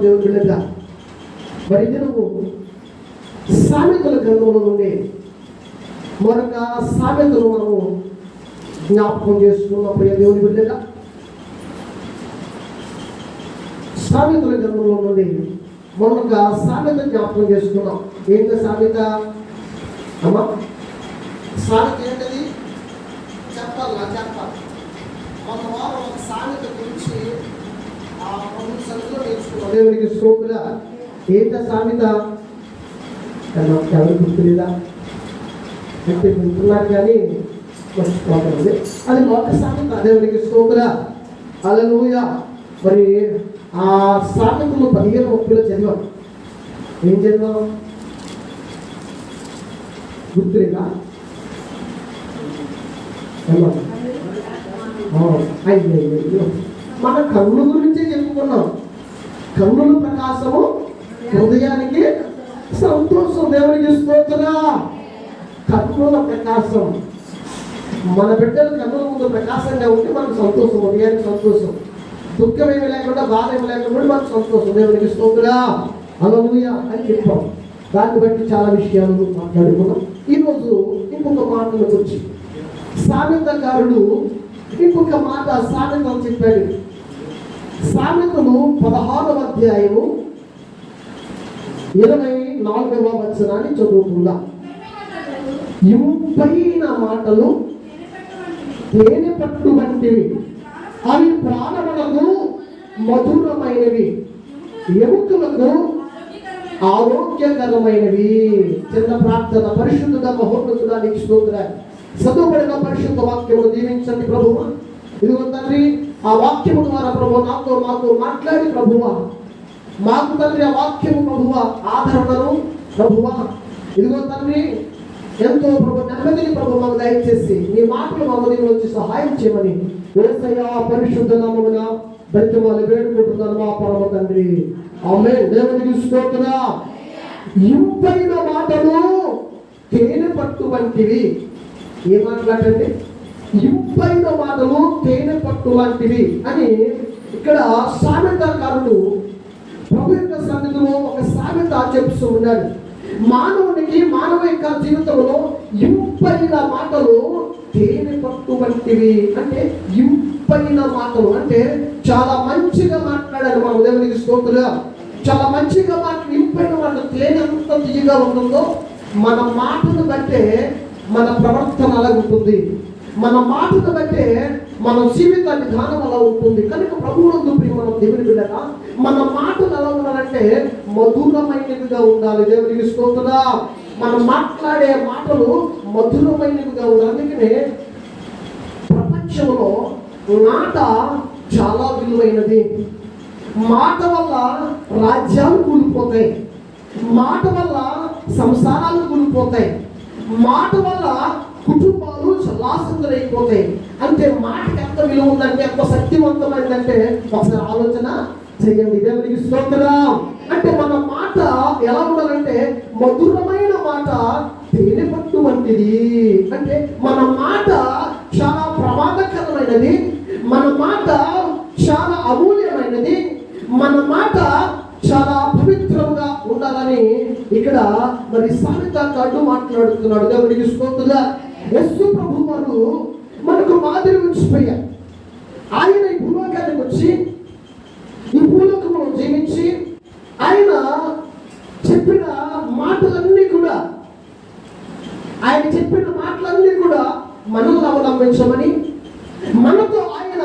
దేవుని బిడ్డగా. మరి నువ్వు సామెతల గ్రంథంలో నుండి మరొక సామెతను మనము జ్ఞాపకం చేసుకున్న ప్రియ దేవుని బిడ్డగా. సామెతల గ్రంథంలో నుండి మరొక సామెత జ్ఞాపకం చేసుకున్నాం. ఏంటి సామెత అమ్మా? సామెత ఏంటది చెప్పాలి. మన వారు ఒక సామెత గురించి నేర్చుకున్నాం. దేవునికి స్తోత్రం. ఏంట సామెత? ఎవరు గుర్తులేదా? అంటే వింటున్నారు కానీ మర్చిపోతుంది. అది ఒక సామెత. దేవునికి స్తోత్రం. హల్లెలూయా. మరి ఆ సామెతలు 15:30 చదివాం. ఏం చదివాం? గుర్తులేదా? మన కన్నుల గురించే చెప్పుకున్నాం. కన్నుల ప్రకాశము హృదయానికి సంతోషం. దేవునికి స్తోత్రం. కన్నుల ప్రకాశం. మన బిడ్డలు కన్నుల ముందు ప్రకాశంగా ఉంటే మనకు సంతోషం, హృదయానికి సంతోషం. దుఃఖం ఏమి లేకుండా, బాధ ఏమి లేకుండా మనకు సంతోషం. దేవునికి స్తోత్రం. హల్లెలూయా అని చెప్పాం. దాన్ని బట్టి చాలా విషయాలు మాట్లాడుకున్నాం. ఈరోజు ఇంకొక మాటల గురించి సామెతకారుడు ఇంకొక మాట సామెతలు చెప్పాడు. సామెతలు 16వ అధ్యాయము 24వ వచనాన్ని చదువుకుందాం. ఇంపైన మాటలు తేనె పట్టు వంటివి, అవి ప్రాణములకు మధురమైనవి, ఎముకలకు ఆరోగ్యకరమైనవి. చిన్న ప్రార్థన. పరిశుద్ధుడా మహోన్నతుడా నీకు స్తోత్రాలు. చదువుబడిన పరిశుద్ధ వాక్యమును దీవించండి ప్రభువా. ఇదిగో తండ్రి, ఆ వాక్యము ద్వారా ప్రభు మాతో మాట్లాడి ప్రభువా, మాకు తండ్రి ఆ వాక్యము ప్రభువా ఆదరణను ప్రభువా, ఇదిగో తండ్రి ఎంతో ప్రభు నెమ్మదిని ప్రభు మాకు దయచేసి నీ మాటలు మమ్మల్ని వచ్చి సహాయం చేయమని యేసయ్యా పరిశుద్ధ నామమున బ్రతిమాలి వేడుకుంటున్నాను మా పరమ తండ్రి. ఆమేన్. దేవునికి స్తోత్రం. ఇంపైన మాటలు తేనె పట్టు వంటివి. ఏ మాట్లాడండి? ఇంపైన మాటలు తేనె పట్టు వంటివి అని ఇక్కడ సామెతకారుడు ప్రభు యొక్క సన్నిధిలో ఒక సామెత చెప్తూ ఉన్నాడు. మానవునికి, మానవ యొక్క జీవితంలో ఇంపైన మాటలు తేనె పట్టు వంటివి. అంటే ఇంపైన మాటలు అంటే చాలా మంచిగా మాట్లాడాలి మనం. దేవునికి స్తోత్రం. చాలా మంచిగా ఇంపైన మాటలు. తేనె ఎంత తీయగా ఉంటుందో మన మాటను బట్టే మన ప్రవర్తన అలా ఉంటుంది. మన మాటను బట్టే మన జీవిత విధానం అలా ఉంటుంది. కనుక ప్రభువునందు ప్రియమైన దేవుని బిడ్డగా మన మాటలు ఎలా ఉండాలంటే మధురమైనవిగా ఉండాలి. దేవునికి స్తోత్రం. మనం మాట్లాడే మాటలు మధురమైనవిగా ఉండాలి. అందుకనే ప్రపంచంలో మాట చాలా విలువైనది. మాట వల్ల రాజ్యాలు కూలిపోతాయి. మాట వల్ల సంసారాలు కూలిపోతాయి. మాట వల్ల కుటుంబాలు చల్లాసందరైపోతాయి. అంటే మాటకి ఎంత విలువ ఉందంటే, ఎంత శక్తివంతమైందంటే ఒకసారి ఆలోచన చేయండి. దేవునికి స్తోత్రం. అంటే మన మాట ఎలా ఉండాలంటే మధురమైన మాట తేనె పట్టు వంటిది. అంటే మన మాట చాలా ప్రమాదకరమైనది. మన మాట చాలా అమూల్యమైనది. మన మాట చాలా పవిత్రంగా ఉండాలని ఇక్కడ మరి సామెతకారుడు మాట్లాడుతున్నాడు. దేవునికి స్తోత్రం. యేసు ప్రభు వారు మనకు మాదిరి ఉంచిపోయారు. ఆయన ఈ భూలోకానికి వచ్చి ఈ భూలోకంలో జీవించి ఆయన చెప్పిన మాటలన్నీ కూడా మనల్ని అవలంబించమని మనతో ఆయన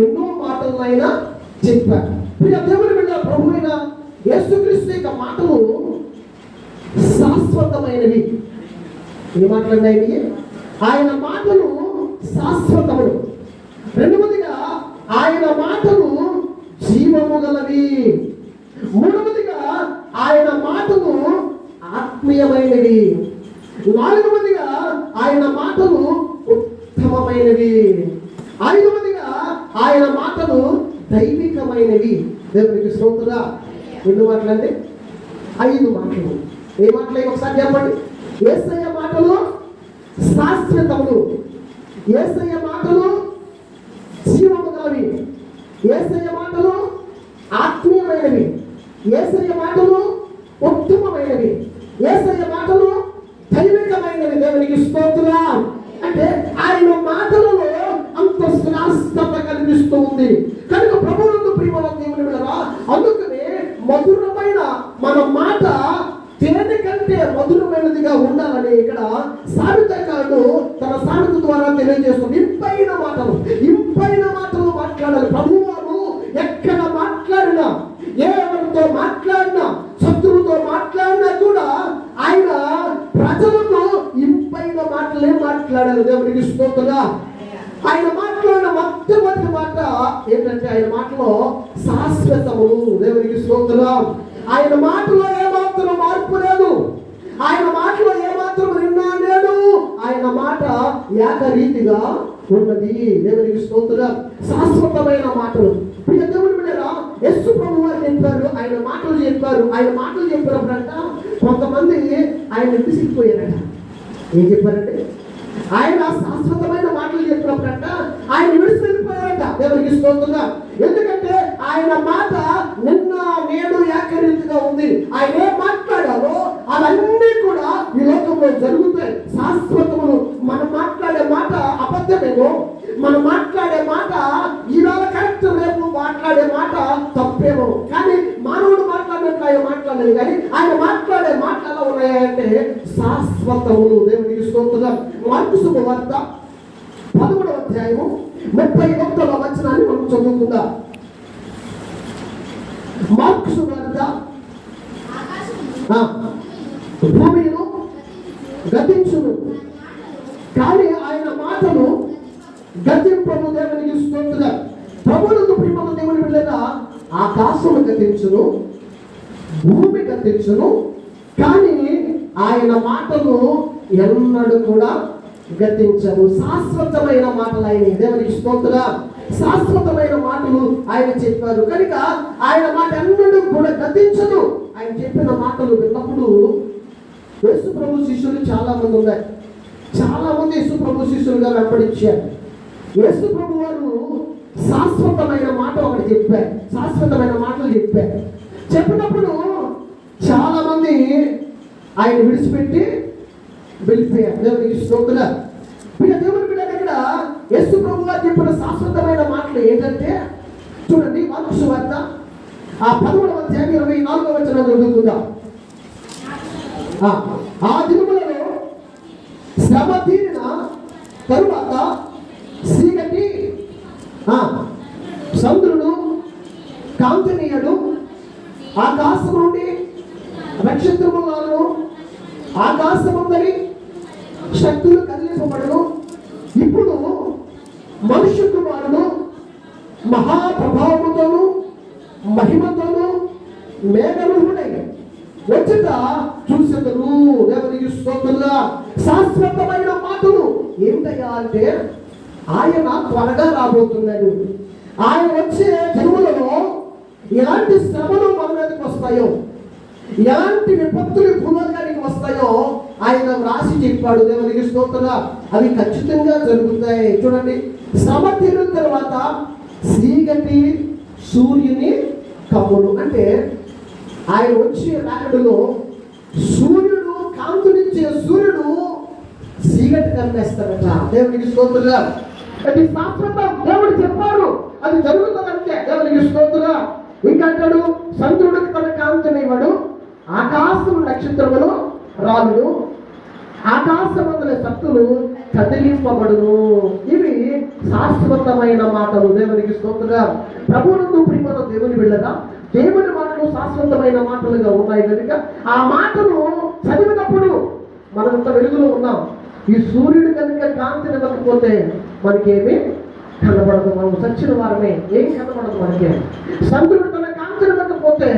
ఎన్నో మాటలను ఆయన చెప్పారు. దేవుని బిడ్డ ప్రభు అయిన యేసుక్రీస్తు యొక్క మాటలు శాశ్వతమైనవి. ఏ మాటలన్నాయి? ఆయన మాటలు శాశ్వతములు. రెండవదిగా ఆయన మాటలు జీవము గలవి. మూడవదిగా ఆయన మాటలు ఆత్మీయమైనవి. నాలుగవదిగా ఆయన మాటలు ఉత్తమమైనవి. ఐదవదిగా ఆయన మాటలు దైవికమైనవి. దేవునికి స్తోత్రం. ఎన్ని మాటలండి? 5 మాటలు. ఏ మాటలు ఒకసారి చెప్పండి. యేసయ్య మాటలు శాశ్వతములు, యేసయ్య మాటలు జీవము గలవి, యేసయ్య మాటలు ఆత్మీయమైనవి. ఉన్నతమైనవి, యేసయ్య మాటలు ఉత్తమమైనవి, యేసయ్య మాటలు దైవికమైనవి. దేవునికి స్తోత్రం. అంటే ఆయన మాటలలో అంత శ్రేష్టత కనిపిస్తూ ఉంది కనుక ప్రభువునందు ప్రియమైన దేవుని బిడ్డలారా, అందుకనే మధురమైన మన మాట తేనె కంటే మధురమైనదిగా ఉండాలని ఇక్కడ సామెతకారుడు తన సామెత ద్వారా తెలియజేస్తుంది. ఇంపైన మాటలు మాట్లాడాలి. ప్రభువారు ఎక్కడ మాట్లాడినా, ఎవరితో మాట్లాడినా, శత్రువుతో మాట్లాడినా కూడా ఆయన ప్రజలకు ఇంపైన మాటలే మాట్లాడారు. దేవునికి స్తోత్రం. ఆయన మాట్లాడిన మొట్టమొదటి మాట ఏంటంటే ఆయన మాటలో శాశ్వతములు. దేవునికి స్తోత్రం. ఆయన మాటలో ఏమాత్రం మార్పు లేదు. ఆయన మాటలో ఏమాత్రం నిన్నా లేదు. ఆయన మాట ఏకరీతిగా ఉన్నది. దేవునికి స్తోత్రం. శాశ్వతమైన మాటలు. ప్రియ దేవుని బిడ్డలారా, యేసు ప్రభువు వారు చెప్పారు, ఆయన మాటలు చెప్పారు. ఆయన మాటలు చెప్పినప్పుడంట కొంతమంది ఆయన విసిగిపోయారట. ఏం చెప్పారంటే ఆయన శాశ్వతమైన మాటలు చెప్పినప్పుడంట ఆయన విడిచి వెళ్ళిపోయారట. దేవునికి స్తోత్రం. ఎందుకంటే ఆయన మాట నిన్న నేడు ఏకరీతిగా ఉంది. ఆయన ఏం మాట్లాడాలో అవన్నీ కూడా ఈ లోకంలో జరుగుతాయి. శాశ్వతములు. మనం మాట్లాడే మాట అబద్ధమేమో, మనం మాట్లాడే మాట ఈవేళ కరెక్ట్, రేపు మాట్లాడే మాట తప్పేమో, కానీ మానవుడు మాట్లాడినట్లు ఆయన మాట్లాడలేదు. కానీ ఆయన మాట్లాడే మాటలు ఎలా ఉన్నాయంటే శాశ్వతములు. దేవునికి స్తోత్రం. మార్కు శుభవార్త 11వ అధ్యాయము 31వ వచనాన్ని మనం చదువుకుందాం. మార్కు శుభవార్త భూమిను గతించును కానీ ఆయన మాటలు గతింపను. దేవునికి స్తోత్రం. ప్రభువునందు ప్రియమైన దేవుని బిడ్డలారా, ఆకాశము గతించును, భూమి గతించును, కానీ ఆయన మాటలు ఎన్నడూ కూడా గతించవు. శాశ్వతమైన మాటలు ఆయన. దేవునికి స్తోత్రం. శాశ్వతమైన మాటలు ఆయన చెప్పారు కనుక ఆయన మాట ఎన్నడూ కూడా గతించదు. ఆయన చెప్పిన మాటలు విన్నప్పుడు యేసు ప్రభు శిష్యులు చాలా మంది ఉన్నారు. చాలా మంది యేసు ప్రభు శిష్యులుగా వెంబడించారు. యేసు ప్రభు వారు శాశ్వతమైన మాట ఒకటి చెప్పారు. శాశ్వతమైన మాటలు చెప్పారు. చెప్పినప్పుడు చాలా మంది ఆయన విడిచిపెట్టి వెళ్ళిపోయారు. దేవునికి స్తోత్రం. దేవుని బిడ్డ దగ్గర యేసు ప్రభు వారు చెప్పిన శాశ్వతమైన మాటలు ఏంటంటే చూడండి, మార్కు సువార్త 11వ అధ్యాయం 24వ వచనం చదువుకుందాం. ఆ దినములలో శ్రమ తీరిన తరువాత చీకటి చంద్రుడు కాంతినీయుడు ఆకాశం నుండి నక్షత్రములను ఆకాశమందరి శక్తులు కదిలింపబడును. ఇప్పుడు మనుష్య కుమారుడు మహాప్రభావముతోను మహిమతోను మేఘరూపుడై వచ్చుట చూసెదరు. దేవునికి స్తోత్రం. శాశ్వతమైన మాటలు ఏంటయ్యా అంటే ఆయన త్వరగా రాబోతున్నాడు. ఆయన వచ్చే జన్మలలో ఎలాంటి శ్రమలు మన మీదకి వస్తాయో, ఎలాంటి విపత్తులు భూలోకానికి వస్తాయో ఆయన రాసి చెప్పాడు. దేవునికి స్తోత్రం. అవి ఖచ్చితంగా జరుగుతాయి. చూడండి, శ్రమ తీరిన తర్వాత చీకటి సూర్యుని కమ్మును. అంటే ఆయన వచ్చే రాకడలో సూర్యుడు కాంతునిచ్చే సూర్యుడు చీకటి కమ్మేస్తాడట. దేవునికి స్తోత్రం. అది శాశ్వతం. దేవుడు చెప్పారు, అది జరుగుతుందంటే. దేవునికి స్తోత్రం. ఇంకంటాడు, చంద్రుడికి తన కాంతినివ్వడు, ఆకాశం నక్షత్రములు రాలును, ఆకాశమందుల శక్తులు కదిలింపబడును. ఇవి శాశ్వతమైన మాటలు. దేవునికి స్తోత్రం. ప్రభువునందు ప్రియమైన దేవుని బిడ్డగా దేవుని మాటలు శాశ్వతమైన మాటలుగా ఉన్నాయి కనుక ఆ మాటలు చదివినప్పుడు మనం ఇంత వెలుగులో ఉన్నాం. ఈ సూర్యుడు కనుక కాంతినివ్వకపోతే మనకేమీ కనబడదు. మనం చచ్చిన వారమే. ఏం కనబడదు మనకే. చంద్రుడు తన కాంతినివ్వకపోతే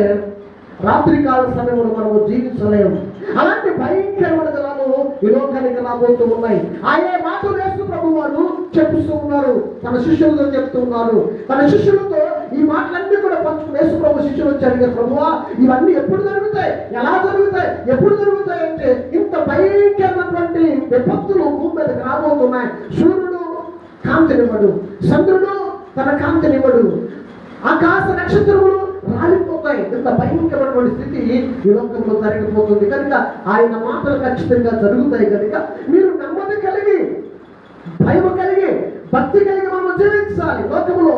రాత్రికాల సమయంలో మనము జీవించలేము. అలాంటి భయంకరమైన దినాలు ఈ లోకానికి రాబోతూ ఉన్నాయి. ఆయే మాటలు యేసు ప్రభు వారు చెప్తూ ఉన్నారు, తన శిష్యులతో చెప్తూ ఉన్నారు. తన శిష్యులతో ఈ మాటలన్నీ కూడా పంచుకుని యేసు ప్రభు శిష్యులు వచ్చి అడిగారు, ప్రభువా ఇవన్నీ ఎప్పుడు జరుగుతాయి, ఎలా జరుగుతాయి, ఎప్పుడు జరుగుతాయి అంటే ఇంత భయంకరమైనటువంటి విపత్తులు భూమి మీదకి రాబోతున్నాయి. సూర్యుడు కాంతినివ్వడు, చంద్రుడు తన కాంతినివ్వడు, ఆకాశ నక్షత్రములు రాలిపోతాయి. ఇంత భయంకరమైనటువంటి స్థితి ఈ లోకంలో జరగకపోతుంది కనుక ఆయన మాటలు ఖచ్చితంగా జరుగుతాయి కనుక మీరు నెమ్మది కలిగి, భయం కలిగి, భక్తి కలిగి మనం జీవించాలి. లోకంలో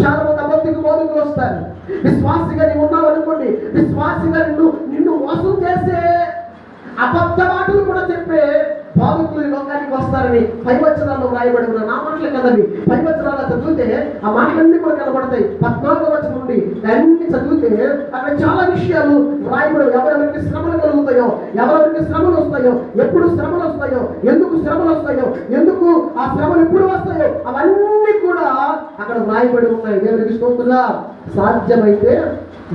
చాలా మంది అబద్ధిక బోధకులు వస్తారు. విశ్వాసిగా నీవు ఉన్నావు అనుకోండి, విశ్వాసిగా నిన్ను మోసం చేసే అబద్ధ మాటలు కూడా చెప్పే బోధకులు ఈ లోకానికి వస్తారని 5 వచనాల్లో రాయబడి ఉన్న నా మాటలు కదండి. 5 వచనాల్లో చదివితే ఆ మాటలన్నీ కూడా కనబడతాయి. 14వ వచనం నుండి అన్ని చదివితే అక్కడ చాలా విషయాలు రాయబడి, ఎవరెవరికి శ్రమలు కలుగుతాయో, ఎవరెవరికి శ్రమలు వస్తాయో, ఎప్పుడు శ్రమలు వస్తాయో, ఎందుకు శ్రమలు వస్తాయో, ఎందుకు ఆ శ్రమలు ఎప్పుడు వస్తాయో అవన్నీ కూడా అక్కడ రాయబడి ఉన్నాయి. దేవునికి స్తోత్రం. సాధ్యమైతే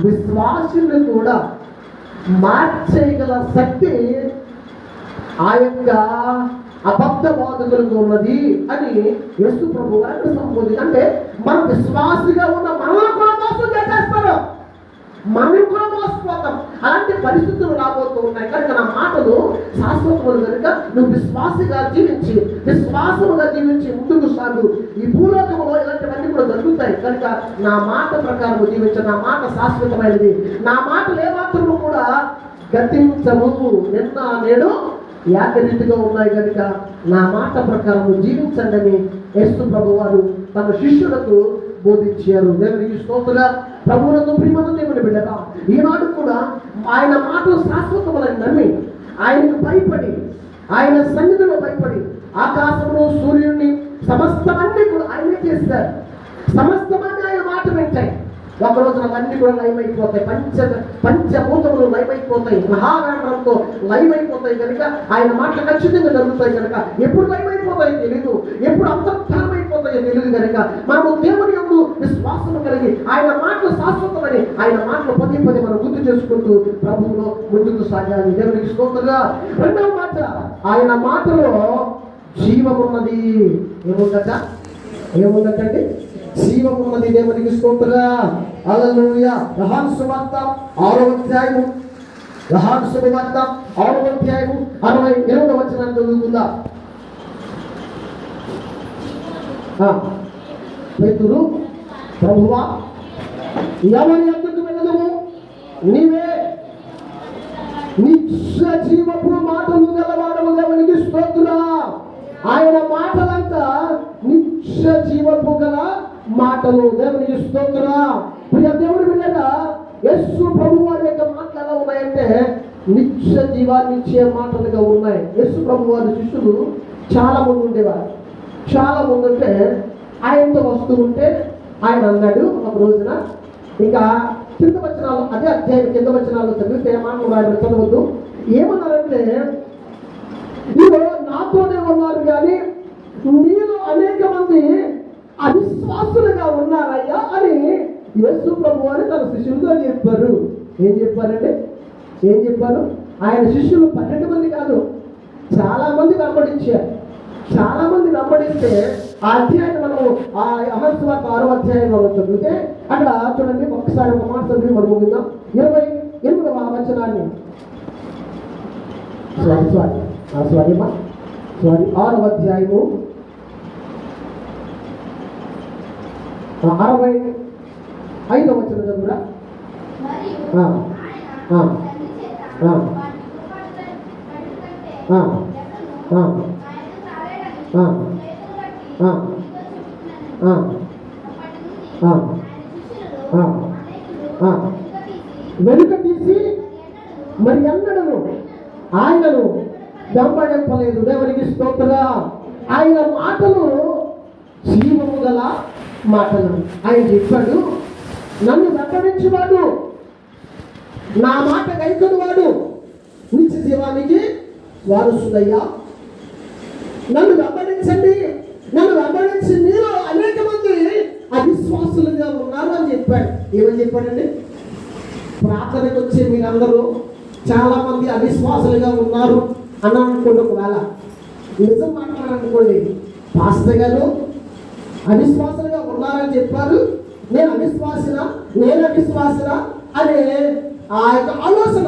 విశ్వాసులు కూడా మార్చేయగల శక్తి ఆ యొక్క అబద్ధ బోధకులకు ఉన్నది అని యేసు ప్రభువు వారు సంబోధి. అంటే మన విశ్వాసిగా ఉన్న మనల్ని కూడా మోసం చేసేస్తారు, మనం కూడా మోసపోతాం. అలాంటి పరిస్థితులు రాబోతూ ఉన్నాయి కనుక నా మాటలు శాశ్వతములు కనుక నువ్వు విశ్వాసిగా జీవించి, విశ్వాసముగా జీవించి ముందుకు సాగు. ఈ భూలోకంలో ఇలాంటివన్నీ కూడా జరుగుతాయి కనుక నా మాట ప్రకారం జీవించ. నా మాట శాశ్వతమైనది. నా మాటలు ఏమాత్రము కూడా గతించము. నిన్న నేడు ఏకరీతిగా ఉన్నాయి కనుక నా మాట ప్రకారం జీవించండి అని యేసు ప్రభు వారు తన శిష్యులకు బోధించారు. దేవునికి స్తోత్రం. ప్రభువునందు ప్రియమైన దేవుని బిడ్డగా ఈనాడు కూడా ఆయన మాటలు శాశ్వతములని నమ్మి, ఆయనకు భయపడి, ఆయన సన్నిధిలో భయపడి ఆకాశమును, సూర్యుడిని, సమస్తమన్నీ కూడా ఆయనే చేస్తారు. సమస్తమన్నీ ఆయన మాట వింటాయి. ఒక రోజున అవన్నీ కూడా లైమైపోతాయి. పంచభూతములు లైమైపోతాయి. మహావేంద్రంతో లైమైపోతాయి కనుక ఆయన మాటలు ఖచ్చితంగా జరుగుతాయి కనుక ఎప్పుడు లైమైపోతాయో తెలియదు, ఎప్పుడు అంతర్ధానమైపోతాయో తెలియదు కనుక మనము దేవుని యందు విశ్వాసము కలిగి ఆయన మాటలు శాశ్వతమని ఆయన మాటలు పదే మనం గుర్తు చేసుకుంటూ ప్రభువులో ముందుకు సాగాలి. దేవునికి స్తోత్రంగా. రెండవ మాట, ఆయన మాటలో జీవమున్నది. ఏముందటండి? జీవమున్నది. దేవునికి స్తోత్రం. హల్లెలూయా. యోహాను సువార్త 6వ అధ్యాయము, యోహాను సువార్త 6వ అధ్యాయము 68వ వచనాన్ని చదువుకుందాం. పేతురు, ప్రభువా ఎవరి యొద్దకు వెళ్ళదుము? నీవే నిత్య జీవపు మాటలు గలవాడము. దేవునికి స్తోత్రం. ఆయన మాటలంతా నిత్య జీవపు గల మాటలు. దేవునికి స్తోత్రం. ప్రియ దేవుని బిడ్డగా యేసు ప్రభు వారి యొక్క మాటలు ఎలా ఉన్నాయంటే నిత్య జీవాన్ని ఇచ్చే మాటలుగా ఉన్నాయి. యేసు ప్రభు వారి శిష్యులు చాలా మంది ఉండేవారు. చాలా మంది ఉంటే ఆయనతో వస్తూ ఉంటే ఆయన అన్నాడు ఒక రోజున, ఇంకా కింద వచనాలు, అదే అధ్యాయం కింద వచనాలు చదివితే మాటలు ఆయన చదవద్దు. ఏమన్నారంటే, మీరు నాతోనే ఉన్నారు కానీ మీలో అనేక మంది అవిశ్వాసులుగా ఉన్నారయ్యా అని యేసు ప్రభు వారు తన శిష్యులతో చెప్పారు. ఏం చెప్పారంటే, ఏం చెప్పారు? ఆయన శిష్యులు 12 మంది కాదు, చాలా మంది వెంబడించారు. చాలా మంది వెంబడిస్తే ఆ అధ్యాయం మనము ఆ యోహాను సువార్త 6వ అధ్యాయం మనం చదివితే అక్కడ చూడండి, ఒకసారి ఒక మాట చదివి మనం ముగిందాం. 28వ వచనాన్ని, సారీ 6వ అధ్యాయము 65వ వచనం చదువురా. వెనుక తీసి మరి ఎన్నడను ఆయనను వెంబడింపలేదు. దేవునికి స్తోత్రం. ఆయన మాటలు జీవము గల మాటలు. ఆయన చెప్పాడు, నన్ను వెంబడించువాడు, నా మాట గైకొనువాడు నిత్య జీవానికి వారసుడయ్యా. నన్ను వెంబడించండి, నన్ను వెంబడించి మీలో అనేక మంది అవిశ్వాసులుగా ఉన్నారు అని చెప్పాడు. ఏమని చెప్పాడండి? ప్రార్థనకు వచ్చే మీరందరూ చాలా మంది అవిశ్వాసులుగా ఉన్నారు అని అనుకోండి. ఒకవేళ నిజం మాట్లాడాలనుకోండి, పాస్టర్ గారు అవిశ్వాసులుగా ఉన్నారని చెప్పారు, నేను అవిశ్వాసినా అనే ఆ యొక్క ఆలోచన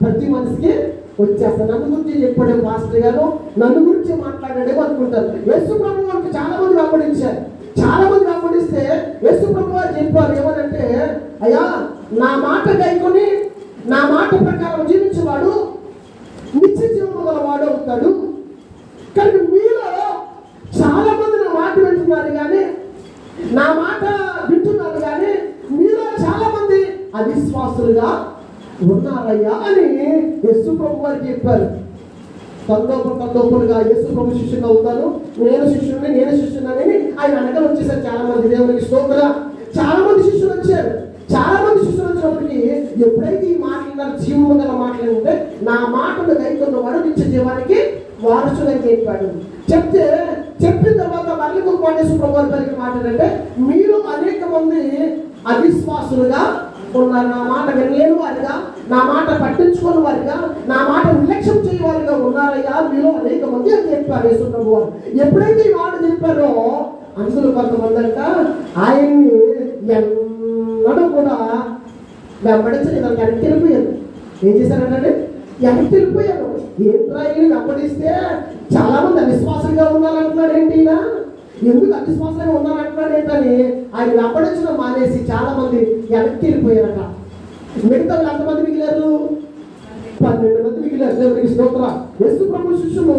ప్రతి మనిషికి వచ్చేస్తారు. నన్ను గురించి చెప్పాడు పాస్టర్ గారు, నన్ను గురించి మాట్లాడాడేమో అనుకుంటారు. యేసు ప్రభు వారికి చాలా మంది వెంబడించారు. చాలా మంది వెంబడిస్తే యేసు ప్రభు వారు చెప్పారు ఏమనంటే, అయ్యా నా మాట గైకొని నా మాట ప్రకారం జీవించేవాడు నిత్య జీవము గలవాడు అవుతాడు. కనుక మీలో చాలా మంది నా మాట వింటున్నారు కానీ, నా మాట వింటున్నారు కానీ మీలో చాలా మంది అవిశ్వాసులుగా ఉన్నారయ్యా అని యేసు ప్రభు వారికి చెప్పారు. తందోపులుగా యేసు ప్రభు శిష్యుని అవుతాను, నేను శిష్యుని ఆయన వెనకాల వచ్చేసారు చాలా మంది. దేవునికి స్తోత్రం. చాలా మంది శిష్యులు వచ్చారు. చాలా మంది శిష్యులు వచ్చినప్పటికీ ఎప్పుడైతే ఈ మాటలు జీవము గల మాటలు ఉంటే, నా మాటలు గైకొన్నవాడు నిత్య జీవానికి వారసుడని చెప్పాడు. చెప్పిన తర్వాత మళ్ళీ యేసు ప్రభు వారి పలికిన మాట ఏంటంటే, మీరు అనేక మంది అవిశ్వాసులుగా ఉన్నారు. నా మాట వినలేని వారిగా, నా మాట పట్టించుకుని వారిగా, నా మాట నిర్లక్ష్యం చేయవారిగా ఉన్నారయ్యా మీలో అనేక మంది అని చెప్పారు యేసు ప్రభు వారు. ఎప్పుడైతే ఈ మాట చెప్పారో అందులో కొంతమంది అంట ఆయన్ని ఎన్నడూ కూడా వెంబడించలేదు. వెనక్కి వెళ్ళిపోయారు. ఏం చేశారంటే వెనక్కి వెళ్ళిపోయారు. ఏంట్రా ఈయన వెంబడిస్తే చాలా మంది అవిశ్వాసంగా ఉన్నారంటున్నాడు ఏంటి, ఈయన ఎందుకు అవిశ్వాసంగా ఉన్నారంటున్నాడు ఏంటని ఆయన వెంబడించడం మానేసి చాలా మంది వెనక్కి వెళ్ళిపోయారట. మిగతా వాళ్ళు ఎంతమంది మిగిలారు? 12 మంది మిగిలారు. దేవునికి స్తోత్రం. యేసు ప్రభు శిష్యులు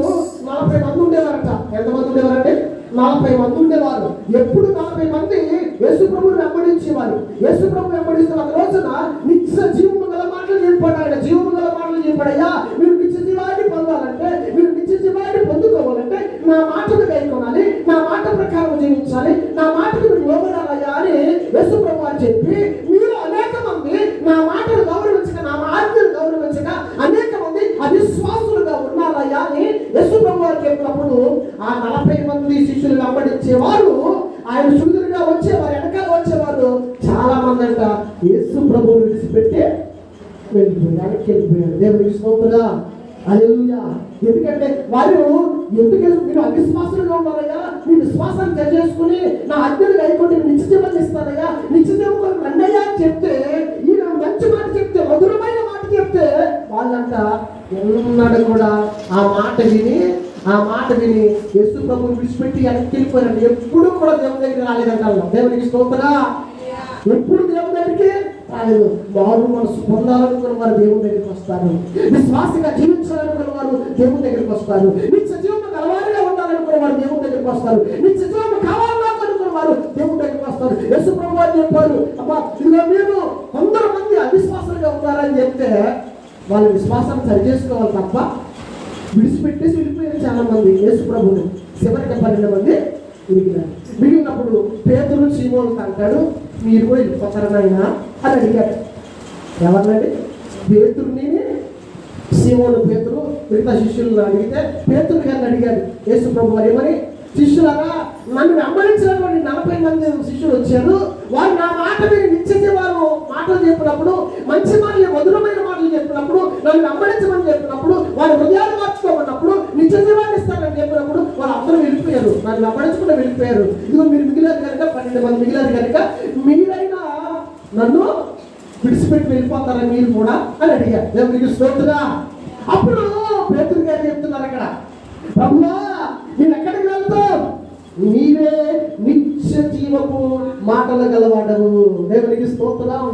40 మంది ఉండేవారట. ఎంతమంది ఉండేవారంటే 40 మంది ఉండేవారు. ఎప్పుడు 40 మంది యేసు ప్రభుని వెంబడించేవారు. యేసు ప్రభు వెంబడిస్తున్న ఒక రోజున నిత్య జీవము గల మాటలు చెప్పాడు. ఆయన జీవము గల మాటలు చెప్పాడయ్యా, మీరు నిత్య జీవాన్ని పొందాలంటే, మీరు నిత్య జీవాన్ని పొందుకోవాలంటే నా మాటను గైకొనాలి, నా మాట ప్రకారం జీవించాలి, నా మాటకు మీరు లోబడాలయ్యా అని యేసు ప్రభు అని చెప్పి, మీరు అనేక మంది నా మాటను గౌరవించక, నా ఆజ్ఞను గౌరవించక అనేక మంది అవిశ్వాసులుగా ఉన్నారయ్యా అని యేసు ప్రభు వారు చెప్పినప్పుడు ఆ 40 మంది శిష్యులు వెంబడించేవారు, ఆయన సులువుగా వచ్చేవారు, వెనకాల వచ్చేవారు చాలా మంది అంట యేసు ప్రభువు విడిచిపెట్టి వెళ్ళిపోయారు. దేవునికి స్తోత్రం. హల్లెలూయా. ఎందుకంటే వారు మీరు అవిశ్వాసంగా ఉన్నారయ్యా, మీ విశ్వాసాన్ని తెలియజేసుకుని నా ఆజ్ఞను గైకొని నిత్య జీవం ఇస్తానయ్యా, నిత్య జీవం రండయ్యా అని చెప్తే, ఈయన మంచి మాట చెప్తే, మధురమైన మాట చెప్తే వాళ్ళంట ఎన్నడూ కూడా ఆ మాట విని యేసు ప్రభువుని విడిచిపెట్టి వెనక్కి వెళ్ళిపోయారండి. ఎప్పుడు కూడా దేవుని దగ్గరికి రాలేదంటారు. దేవునికి స్తోత్రం. ఎప్పుడు దేవుని దగ్గరికి రాలేదు. వారు మనసు పొందాలనుకున్న వారు దేవుని దగ్గరికి వస్తారు. విశ్వాసంగా జీవించాలనుకున్న వారు దేవుని దగ్గరికి వస్తారు. నిత్య జీవము గలవారిగా ఉండాలనుకున్న వారు దేవుని దగ్గరికి వస్తారు. నిత్య జీవము కావాలనుకున్న వారు దేవుని దగ్గరికి వస్తారు. యేసు ప్రభు వారు చెప్పారు, అమ్మా ఇదిగో మీరు 100 మంది అవిశ్వాసంగా ఉన్నారని చెప్తే వాళ్ళ విశ్వాసాన్ని సరి చేసుకోవాలి తప్ప విడిచిపెట్టేసి వెళ్ళిపోయారు చాలా మంది యేసు ప్రభువుని. చివరికి 12 మంది మిగిలినప్పుడు పేతురు సీమోను అంటాడు, మీరు కూడా వెళ్ళిపోతారనైనా అని అడిగాడు. ఎవరినండి? పేతురుని. పేతురు మిగతా శిష్యులను అడిగితే పేతురు గారిని అడిగాడు యేసు ప్రభు వారు ఏమని, శిష్యులారా నన్ను వెంబడించినటువంటి 40 మంది శిష్యులు వచ్చారు. వారు నా మాట విని నిత్య వారు మాటలు చెప్పినప్పుడు, మంచి మాటలు, మధురమైన మాటలు చెప్పినప్పుడు, నన్ను వెంబడించమని చెప్పినప్పుడు, వారి హృదయాలు మార్చుకోమన్నప్పుడు, నిత్య జీవాన్ని ఇస్తానని చెప్పినప్పుడు వాళ్ళు అందరూ వెళ్ళిపోయారు. నన్ను వెంబడించకుండా వెళ్ళిపోయారు. ఇదిగో మీరు మిగిలారు కనుక 12 మంది మిగిలారు కనుక మీరైనా నన్ను విడిచిపెట్టి వెళ్ళిపోతారా మీరు కూడా అని అడిగారు. దేవునికి స్తోత్రం. అప్పుడు పేతురు గారు చెప్తున్నారు అక్కడ, ప్రభువా నేను ఎక్కడికి వెళ్తాం? నీవే నిత్య జీవపు మాటలు గలవాడవు. దేవునికి స్తోత్రం.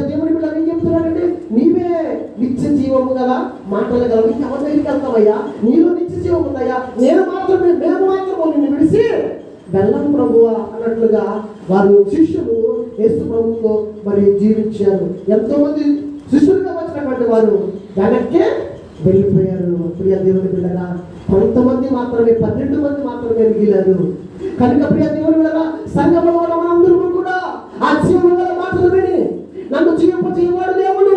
దేవుని బిడ్డ ఏం చెప్తున్నాడండి? నీవే నిత్య జీవము గల మాటలు గలవు. ఎవరి దగ్గరికి వెళ్తావయ్యా? నీలో నిత్య జీవం ఉందయ్యా. మేము మాత్రము నిన్ను విడిచి వెళ్ళం ప్రభువా అన్నట్లుగా వారు శిష్యులు యేసు ప్రభువుతో మరి జీవించారు. ఎంతో మంది శిష్యులుగా వచ్చినటువంటి వారు వెనక్కే వెళ్ళిపోయారు. ప్రియ దేవుని బిడ్డగా కొంతమంది మాత్రమే, 12 మంది మాత్రమే మిగిలారు. కనుక ప్రియ దేవుని బిడ్డగా సంఘములో మనందరూ కూడా ఆ జీవము గల మాటలు విని, నన్ను జీవింపజేయవాడు దేవుడు,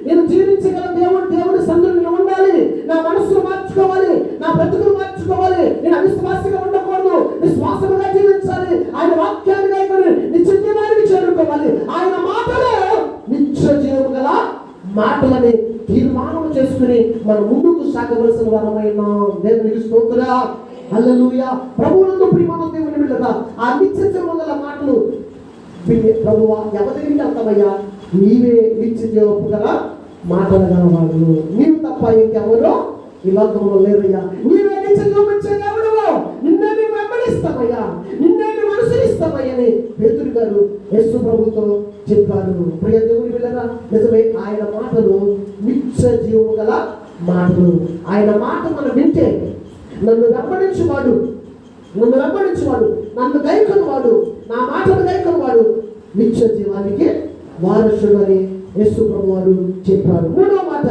నేను జీవించగల దేవుడి సన్నిధిలో ఉండాలి, నా మనస్సును మార్చుకోవాలి, నా బ్రతుకును మార్చుకోవాలి, నేను అవిశ్వాసంగా ఉండకూడదు, విశ్వాసముగా జీవించాలి, ఆయన వాక్యాన్ని గైకొని నిత్య జీవానికి చేరుకోవాలి, ఆయన మాటలే నిత్య జీవము గల మాటలని తీర్మానం చేసుకుని మనం ముందుకు సాగవలసిన వారమైన దేవునికి స్తోత్రం. హల్లెలూయా. ప్రభువునందు ప్రియమైన దేవుని బిడ్డలారా, ఆ నిత్య జీవము గల మాటలు ప్రభువా ఎవరి దగ్గరికి వెళ్తామయ్యా? నీవే నిత్య జీవము గల మాటలు గలవాడు, నీవు తప్ప ఇంకెవరో ఈ లోకంలో లేరయ్యా. నీవే నిత్య జీవం ఇచ్చే దేవుడు, నిన్నే మేము వెంబడిస్తామయ్యా, నిన్నే మేము అనుసరిస్తామయ్యా. ఉన్నాయని పేతురు గారు యేసు ప్రభుతో చెప్పారు. ప్రియ దేవుని బిడ్డలారా, నిజమే, ఆయన మాటలు నిత్య జీవము గల మాటలు. ఆయన మాట మనం వింటే నన్ను వెంబడించువాడు, నన్ను గైకొనువాడు, నా మాటను గైకొనువాడు నిత్య జీవానికి వారసుడు అని యేసు ప్రభు వారు చెప్పారు. మూడో మాట,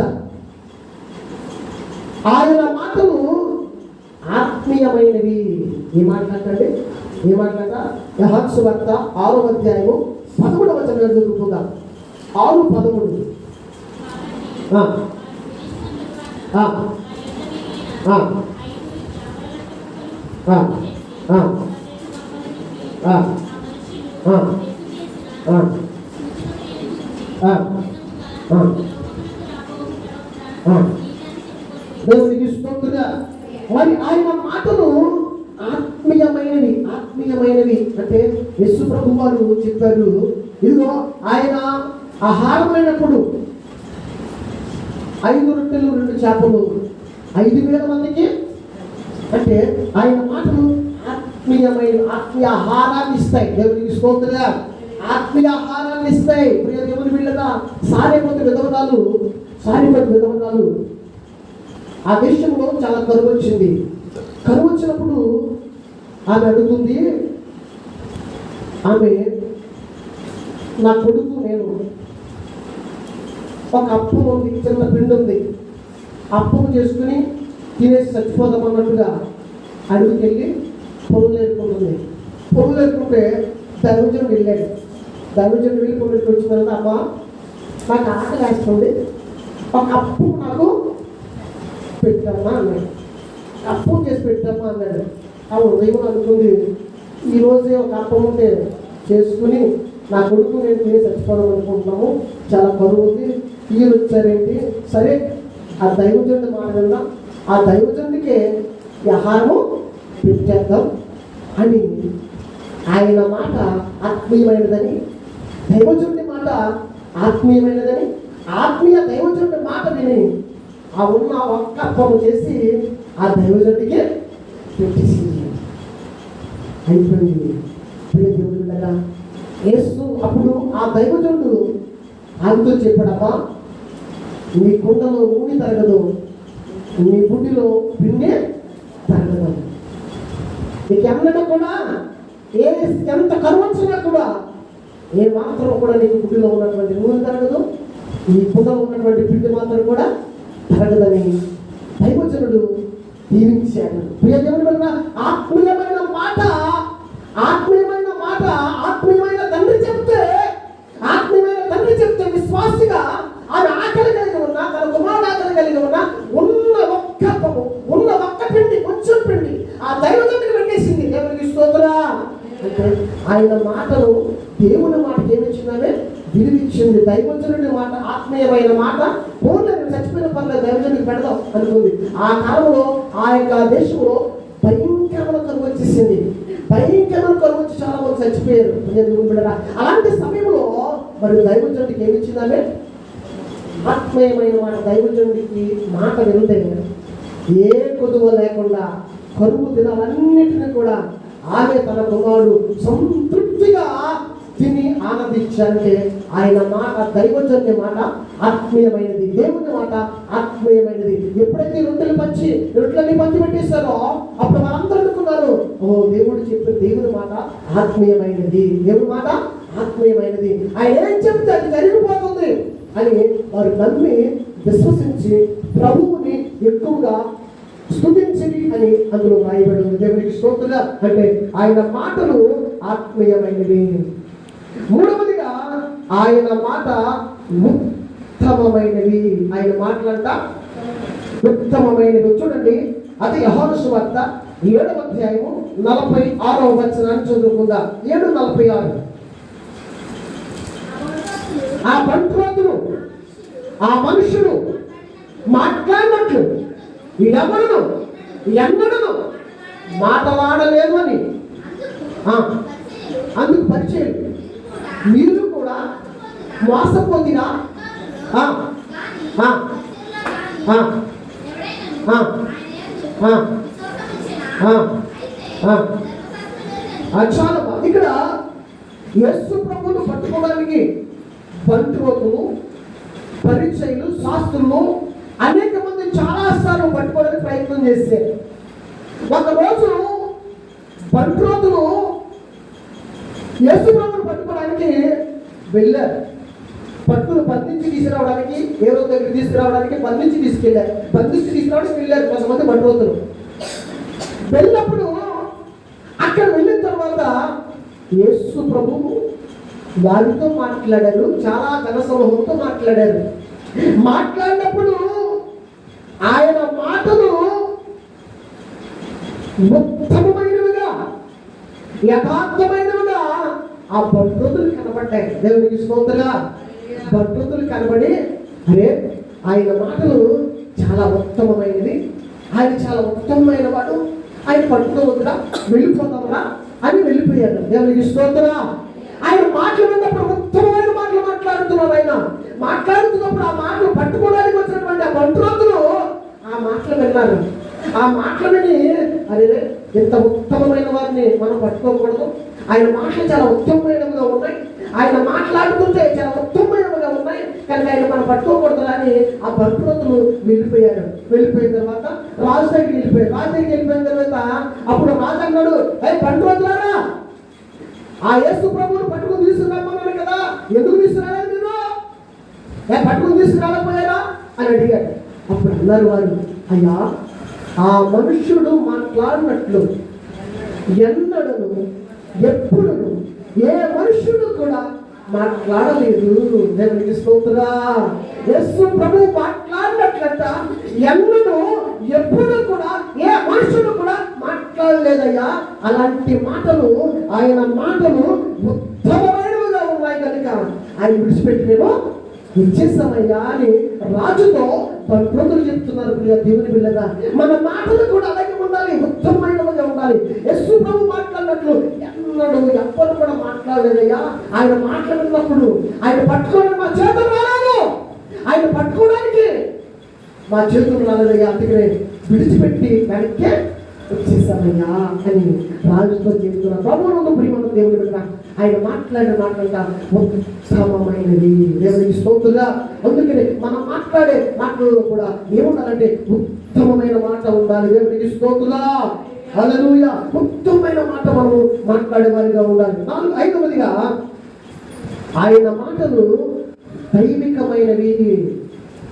ఆయన మాటలు ఆత్మీయమైనవి. ఈ మాట్లాడండి, ఏ మాట్లాడ? యోహాను సువార్త 6వ అధ్యాయము 11వ వచనం చదువుకుందాం. 6:13. దేవునికి స్తోత్రం. మరి ఆయన మాటలు ఆత్మీయమైనవి అంటే యేసు ప్రభు వారు చెప్పారు, ఇదిగో ఆయన ఆహారమైనప్పుడు 5 రొట్టెలు 2 చేపలు 5,000 మందికి, అంటే ఆయన మాటలు ఆత్మీయ ఆహారాన్ని ఇస్తాయి. దేవునికి స్తోత్రం. ఆత్మీయ ఆహారాన్ని ఇస్తాయి. ప్రియ దేవుని బిడ్డగా సారేపతి విధవరాలు ఆ దేశంలో చాలా కరువు వచ్చింది. కరువు వచ్చినప్పుడు ఆమె అడుగుతుంది, ఆమె నా కొడుకు, నేను ఒక అప్పు ఉంది, చిన్న పిండి ఉంది, అప్పును చేసుకుని తినేసి చచ్చిపోదామన్నట్టుగా అడుగుకెళ్ళి పొలం ఏరుకుంటుంది. పొలం ఏరుకుంటే దైవజనుడు వెళ్ళాడు. దైవజనుడు వెళ్ళి పొలం వచ్చిన తర్వాత, అమ్మ నాకు ఆకలి వేస్తుంది, ఒక అప్పు నాకు పెట్టమ్మా అన్నాడు. అప్పు చేసి పెట్టమ్మా అన్నాడు. ఆ ఉదయం అనుకుంది, ఈరోజే ఒక అప్పం ఉంటే చేసుకుని నా కొడుకు నేను తిని చచ్చిపోదాం అనుకుంటున్నాము, చాలా కరువు ఉంది, ఈయన వచ్చారేంటి, సరే ఆ దైవజనుడి మాట విందాం, ఆ దైవజనుడికే ఆహారము పెట్టేద్దాం అని. ఆయన మాట ఆత్మీయమైనదని, దైవజనుడి మాట ఆత్మీయమైనదని, ఆత్మీయ దైవజనుడి మాట విని ఆ ఉన్న ఒక్క అప్పము చేసి ఆ దైవజనుడికి పెట్టేసి అయిపోయింది. దేవుడు యేసు అప్పుడు ఆ దైవజనుడు ఆయనతో చెప్పాడమ్మా, నీ కుండలో నూనె తరగదు, నీ బుడ్డిలో పిండి తరగదు. నీకు ఎన్నడూ కూడా ఎంత కరువు వచ్చినా కూడా ఏ మాత్రం కూడా నీకు బుడ్డిలో ఉన్నటువంటి నూనె తరగదు, నీ కుండలో ఉన్నటువంటి పిండి మాత్రం కూడా తరగదని దైవజనుడు దీవించాడు. ప్రియ దేవుని వల్ల ఆత్మీయమైన మాట ఆత్మీయమైన తండ్రి చెప్తే విశ్వాసిగా ఆమె ఆకలి కలిగి ఉన్నా, తన కుమారుడు ఆకలి కలిగి ఉన్నా, ఉన్న ఒక్క పిండి, కొంచెం పిండి ఆ దైవజనుడికి పెట్టేసింది. దేవునికి స్తోత్రం. అంటే ఆయన మాటలు, దేవుని మాటకి ఏమిచ్చిందనే విలువిచ్చింది. దైవజనుడి మాట ఆత్మీయమైన మాట, పూర్ణ చచ్చిపోయిన పర్లేదు దైవజనుడికి పెడదాం అనుకుంది. ఆ కాలంలో ఆ యొక్క దేశంలో భయంకరమైన కరువు వచ్చేసింది. భయంకరమైన కరువు వచ్చి చాలా మంది చచ్చిపోయారు. అలాంటి సమయంలో మరి దైవజనుడికి ఏమిచ్చిందామే ఆత్మీయమైన మాట. దైవజనుడికి మాట వింటే ఏ కొదువ లేకుండా కరువు దినాలన్నిటినీ కూడా ఆమె తన కుమారుడు సంతృప్తిగా తిని ఆనందించాలంటే ఆయన మాట, దైవజనుడి మాట ఆత్మీయమైనది, దేవుని మాట ఆత్మీయమైనది. ఎప్పుడైతే రొట్టెలన్నీ పంచి పెట్టేశారో అప్పుడు వాళ్ళందరూ అనుకున్నారు, దేవుడు చెప్పిన దేవుని మాట ఆత్మీయమైనది, దేవుని మాట ఆత్మీయమైనది, ఆయన ఏం చెప్తే అది జరిగిపోతుంది అని వారు నమ్మి విశ్వసించి ప్రభువుని ఎక్కువగా స్తుతించింది అని అందులో రాయబడింది. దేవునికి స్తోత్రం. అంటే ఆయన మాటలు ఆత్మీయమైనవి. మూడవదిగా ఆయన మాట ఉత్తమమైనవి. ఆయన మాటలంట ఉత్తమమైనవి. చూడండి, అది యోహాను సువార్త 7వ అధ్యాయము 46వ వచనాన్ని చదువుకుందాం. 7:46. ఆ బంట్రోతులు, ఆ మనుషులు మాట్లాడినట్లు ఎన్నడూ మాట్లాడలేదు అని అందుకు పరిచయం. మీరు కూడా మోసపోతిరా? చాలా ఇక్కడ యేసు ప్రభువును పట్టుకోవడానికి బంట్రోతులు, పరిచయులు, శాస్త్రులు అనేక మంది చాలాసార్లు పట్టుకోవడానికి ప్రయత్నం చేశారు. ఒకరోజు బంట్రోతులు యేసు ప్రభువును పట్టుకోవడానికి వెళ్ళారు. బంధించి తీసుకురావడానికి, ఏ రోజు దగ్గర తీసుకురావడానికి బంధించి తీసుకెళ్ళారు. బంధించి తీసుకురావడానికి వెళ్ళారు కొంతమంది బంట్రోతులు. వెళ్ళినప్పుడు అక్కడ వెళ్ళిన తర్వాత యేసు ప్రభువు వారితో మాట్లాడారు. చాలా జనసమూహంతో మాట్లాడారు. మాట్లాడినప్పుడు ఆయన మాటలు ఉత్తమమైనవిగా, యథార్థమైనవిగా ఆ బంట్రోతులు కనబడ్డాయి. దేవునికి స్తోత్రంగా. బంట్రోతులు కనబడి, అరే ఆయన మాటలు చాలా ఉత్తమమైనది, ఆయన చాలా ఉత్తమమైన వాడు, ఆయన పట్టుకోవద్దురా, వెళ్ళిపోతామరా అని వెళ్ళిపోయారు. దేవునికి స్తోత్రం. ఆయన మాట్లాడినప్పుడు ఉత్తమమైన మాటలు మాట్లాడుతున్నారు. ఆయన మాట్లాడుతున్నప్పుడు ఆ మాటలు పట్టుకోవడానికి వచ్చినటువంటి ఆ బంట్రోతులు ఆ మాటలు విన్నారు. ఆ మాటలు విని, అరే ఇంత ఉత్తమమైన వారిని మనం పట్టుకోకూడదు, ఆయన మాటలు చాలా ఉత్తమమైనవిగా ఉన్నాయి, ఆయన మాట్లాడుతుంటే చాలా ఉత్తమమైనవిగా ఉన్నాయి, కనుక ఆయన మనం పట్టుకోకూడదు అని ఆ బంట్రోతులు వెళ్ళిపోయారు. వెళ్ళిపోయిన తర్వాత రాజు దగ్గరికి వెళ్ళిపోయారు. రాజు దగ్గరికి వెళ్ళిపోయిన తర్వాత అప్పుడు రాజు అన్నాడు, బంట్రోతులారా, ఆ యేసు ప్రభువును పట్టుకుని తీసుకురమ్మన్నాడు కదా, ఎందుకు తీసుకురాలేదు మీరు? పట్టుకుని తీసుకురాలేకపోయారా అని అడిగాడు. అప్పుడు అన్నారు వారు, అయ్యా ఆ మనుష్యుడు మాట్లాడినట్లు ఎన్నడను ఎప్పుడు ఏ మనుష్యుడు కూడా మాట్లాడలేదు. దేవునికి స్తోత్రం. యేసు ప్రభు మాట్లాడినట్లంట ఎన్నడూ ఎప్పుడు కూడా ఏ మనుషుడు కూడా మాట్లాడలేదయ్యా. అలాంటి మాటలు, ఆయన మాటలు ఉత్తమమైనవిగా ఉన్నాయి కనుక ఆయన విడిచిపెట్టినేమో ఇచ్చేస్తామయ్యా అని రాజుతో బంట్రోతులు చెప్తున్నారు. దేవుని బిడ్డగా మన మాటలు కూడా అలాగే ఉండాలి, ఉత్తమమైనవిగా ఉండాలి. యేసు ప్రభు మాట్లాడినట్లు ఎన్నడూ ఎవ్వరు కూడా మాట్లాడలేదయ్యా. ఆయన మాట్లాడినప్పుడు ఆయన పట్టుకోవడానికి మా చేతులు రాలేదు, ఆయన పట్టుకోవడానికి మా చేతులు రాలేదయ్యా, అందుకనే విడిచిపెట్టి వెనక్కే వచ్చేసామయ్యా అని రాజుతో చెప్తున్నారు. ప్రభువును ప్రియమైన దేవుని బిడ్డ, ఆయన మాట్లాడిన మాటలంట ఉత్తమమైనది. దేవునికి స్తోత్రంగా. అందుకని మనం మాట్లాడే మాటల్లో కూడా ఏముండాలంటే ఉత్తమమైన మాట ఉండాలి. దేవునికి స్తోత్రంగా. హల్లెలూయా. ఉత్తమమైన మాట మనము మాట్లాడే వారిగా ఉండాలి. 5వదిగా ఆయన మాటలు దైవికమైనవి.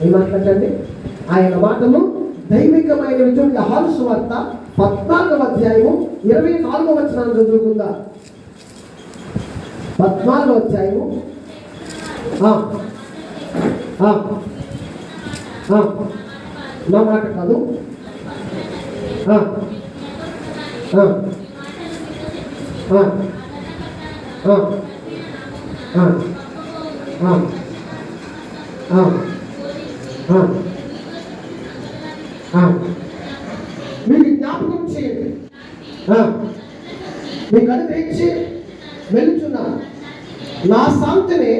ఏం మాట్లాడండి? ఆయన మాటలు దైవికమైనవి. చూడండి, యోహాను సువార్త 14వ అధ్యాయము 24వ వచనాన్ని చదువుకుందా. 14వ అధ్యాయము నా మాట కాదు, మీకు జ్ఞాపకం చేయండి, మీకు అనుగ్రహించి వెళుచున్నా నా శాంతిని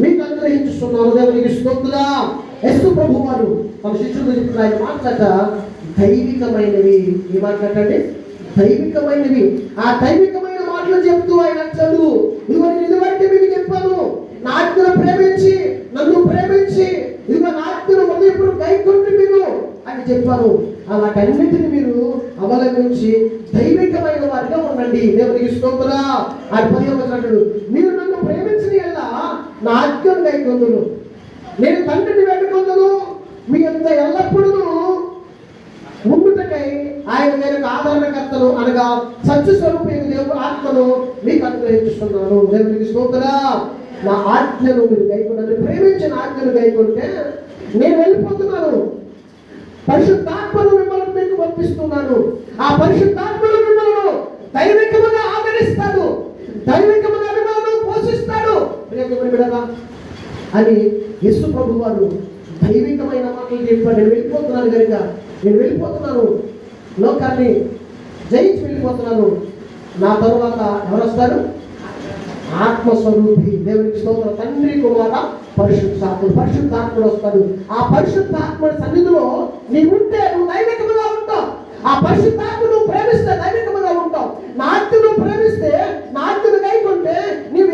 మీకు అనుగ్రహించుతున్నాను. దేవునికి స్తోత్రం. యేసు ప్రభు వారు తమ శిష్యులు చెప్తున్న ఆయన మాట్లాడ దైవికమైనవి. ఏ మాట్లాడండి? దైవికమైనవి. ఆ దైవికమైన మాటలు చెప్తూ ఆయన అంటాడు, ఇదివరకు మీకు చెప్పాను, నా ఆజ్ఞను ప్రేమించి నన్ను ప్రేమించి ఇదిగో నా ఆజ్ఞను హృదయపూర్వకంగా గైకొండి మీరు అని చెప్పాను. అలాంటన్నింటిని మీరు అవలంబించి దైవికమైన వారిగా ఉండండి. దేవునికి స్తోత్రం. ఆ 10వ వచనం, మీరు నన్ను ప్రేమించిన ఎలా నా ఆజ్ఞను గైకొందును, నేను తండ్రిని వేడుకొందును, మీ అంత ఎల్లప్పుడూ ఉండుటకై ఆయన నేను ఆదరణకర్తను అనగా సత్య స్వరూపమైన దేవుడు ఆత్మను మీకు అనుగ్రహిస్తున్నాను. దేవునికి స్తోత్రం. నా ఆజ్ఞను మీరు గైకొనండి. ప్రేమించిన ఆజ్ఞను గైకొంటే నేను వెళ్ళిపోతున్నాను, పరిశుద్ధాత్మను మిమ్మల్ని మీకు పంపిస్తున్నాను. ఆ పరిశుద్ధాత్మను మిమ్మల్ని దైవికముగా ఆదరిస్తాడు, దైవికముగా మిమ్మల్ని పోషిస్తాడు అని యేసు ప్రభు వారు దైవికమైన మాటలు చెప్పాడు. నేను వెళ్ళిపోతున్నాను కనుక, నేను వెళ్ళిపోతున్నాను, లోకాన్ని జయించి వెళ్ళిపోతున్నాను. నా తరువాత ఎవరు వస్తారు? ఆత్మస్వరూపి. దేవునికి స్తోత్రం. తండ్రి, కుమార, పరిశుద్ధాత్ముడు వస్తాడు. ఆ పరిశుద్ధాత్ముడి సన్నిధిలో నీవుంటే నువ్వు దైవికముగా ఉంటావు. ఆ పరిశుద్ధాత్మ నువ్వు ప్రేమిస్తే దైవికముగా ఉంటావు. నా ఆత్మను ప్రేమిస్తే, నా ఆత్మను గైకొంటే నీవు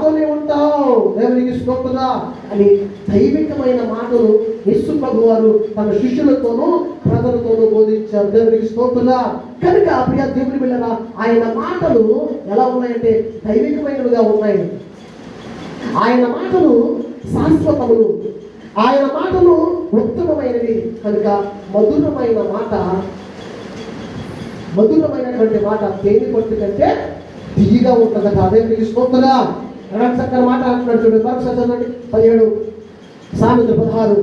నాతోనే ఉంటావు, దేవునికి స్తోత్రం అని దైవికమైన మాటలు యేసు ప్రభు వారు తన శిష్యులతోనూ ప్రజలతోనూ బోధించారు. దేవునికి స్తోత్రం. కనుక ప్రియ దేవుని బిడ్డలారా, ఆయన మాటలు ఎలా ఉన్నాయంటే దైవికమైనవిగా ఉన్నాయి. ఆయన మాటలు శాశ్వతములు, ఆయన మాటలు ఉత్తమమైనవి. కనుక మధురమైనటువంటి మాట తేనె పట్టు కంటే తీయగా ఉంటుందట. దేవునికి స్తోత్రం. చక్కని మాట అంటున్నాడు చూడండి. మరొకసారి చదవండి 17 సామెతలు 16.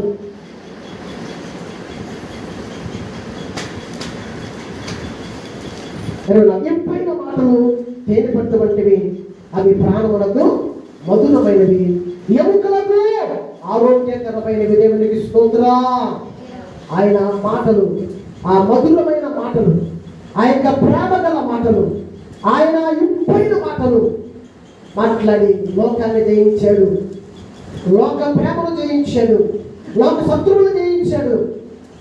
ఇంపైన మాటలు తేనె పట్టు వంటివి, అవి ప్రాణములకు మధురమైనవి, ఎముకలకు ఆరోగ్యకరమైనవి. దేవునికి స్తోత్రం. ఆయన మాటలు, ఆ మధురమైన మాటలు, ఆ యొక్క ప్రేమ గల మాటలు, ఆయన ఇంపైన మాటలు మాట్లాడి లోకాన్ని జయించాడు, లోక ప్రేమను జయించాడు, లోక శత్రువులు జయించాడు,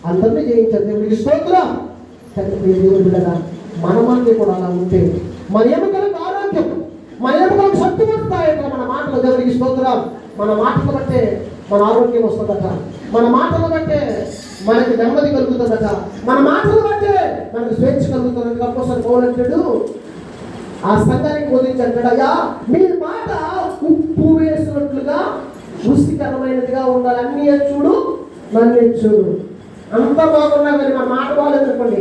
అందరినీ జయించాడు. దేవునికి స్తోత్రం. దేవుని బిడ్డగా మన మాటలు కూడా అలా ఉంటే మన ఎముకలకు ఆరోగ్యం, మన ఎముకలకు శక్తి వస్తాయట మన మాటలు. దేవునికి స్తోత్రం. మన మాటలు బట్టే మన ఆరోగ్యం వస్తుందట, మన మాటలు బట్టే మనకి నెమ్మది కలుగుతుందట, మన మాటలు బట్టే మనకు స్వేచ్ఛ కలుగుతుందని అపోస్తలుడు పౌలు అంటాడు. ఆ సంఘానికి బోధించాడు, అయ్యా మీ మాట ఉప్పు వేసినట్లుగా రుచికరమైనదిగా ఉండాలి. అన్నీ చూడు, నన్ను చూడు. అంతా బాగున్నా కానీ మన మాట బాగాలేదనుకోండి,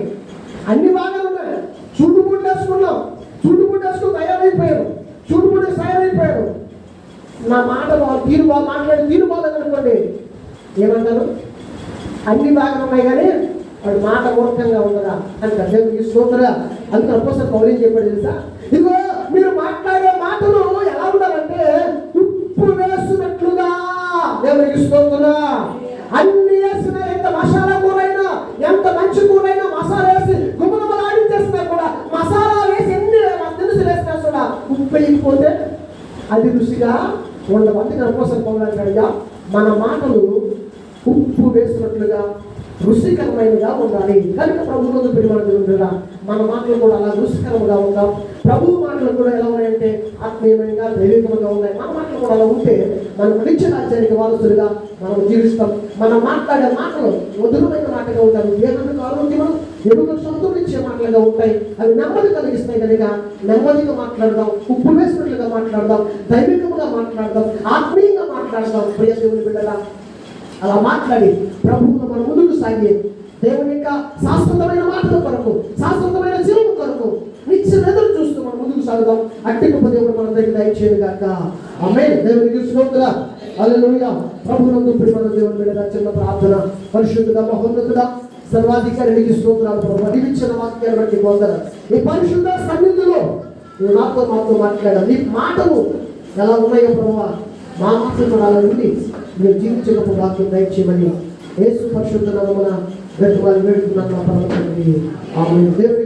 అన్ని బాగా ఉన్నాయి. చూడుబుడ్డు వేసుకున్నాం, చూడుబుడ్డు వేసుకుని తయారైపోయారు, చూడుబుడ్డు తయారైపోయారు. నా మాట తీరు మాట్లాడి తీరు బాగాలేదనుకోండి, ఏమంటారు? అన్ని బాగా ఉన్నాయి కానీ వాడు మాట మూర్ఖంగా ఉండదా అని దేవునికి స్తోత్రం. అందుకే అపోస్తలుడు పౌలు ఏం చెప్పాడు తెలుసా? ఇదిగో మీరు మాట్లాడే మాటలు ఎలా ఉండాలంటే ఉప్పు వేసినట్లుగా. దేవునికి స్తోత్రం. అన్ని వేసిన, ఎంత మసాలా కూరైనా, ఎంత మంచి కూరైనా మసాలా వేసి గుమ్మలాడించేసినా కూడా, మసాలా వేసి ఎన్ని దినుసులు వేసినా కూడా ఉప్పు వేయకపోతే అది రుచిగా ఉండదు. అందుకే అపోస్తలుడు పౌలు అంటాడు, మన మాటలు ఉప్పు వేసినట్లుగా రుచికరమైనగా ఉండాలి. కనుక ప్రభువునందు ప్రియమైన మన మాటలు కూడా అలా రుచికరంగా ఉందాం. ప్రభువు మాటలు కూడా ఎలా ఉన్నాయంటే ఆత్మీయమైనగా, దైవికంగా ఉన్నాయి. మన మాటలు కూడా అలా ఉంటే మనం నిత్య రాజ్యానికి వారసులుగా మనం జీవిస్తాం. మనం మాట్లాడే మాటలు మధురమైన మాటగా ఉంటాయి, దేహానికి ఆరోగ్యము, ఎముకలకు సంతోషించే మాటలుగా ఉంటాయి. అవి నెమ్మది కలిగిస్తాయి. కనుక నెమ్మదిగా మాట్లాడదాం, ఉప్పు వేసినట్లుగా మాట్లాడదాం, దైవికంగా మాట్లాడదాం, ఆత్మీయంగా మాట్లాడదాం. ప్రియ దేవుని బిడ్డలా అలా మాట్లాడి ప్రభువును మనం ముందుకు సాగి దేవుని యొక్క శాశ్వతమైన మాటల కొరకు, శాశ్వతమైన జీవనం కొరకు నిత్యం ఎదురు చూస్తూ మనం ముందుకు సాగుదాం. అట్టి గొప్ప దేవుడు మన దగ్గర దయచేయను గాక. ఆమేన్. దేవునికి స్తోత్రం. హల్లెలూయా. ప్రభువునందు ప్రియమైన దేవుని బిడ్డగా చిన్న ప్రార్థన. పరిశుద్ధుడా, మహోన్నతుడా, సర్వాధికారికి స్తోత్రాలు ప్రభు. నీవిచ్చిన వాక్యాన్ని బట్టి పొందరా. ఈ పరిశుద్ధ సన్నిధిలో నువ్వు మాతో మాట్లాడాలి. నీ మాటలు ఎలా ఉన్నాయో ప్రభు, మా మాటలు కూడా అలా ఉండి మీరు జీవించకపోతే వాక్యం దయచేయమని యేసు పరిశుద్ధ నామమున వేడుకున్నాను. ఆమేన్. దేవుని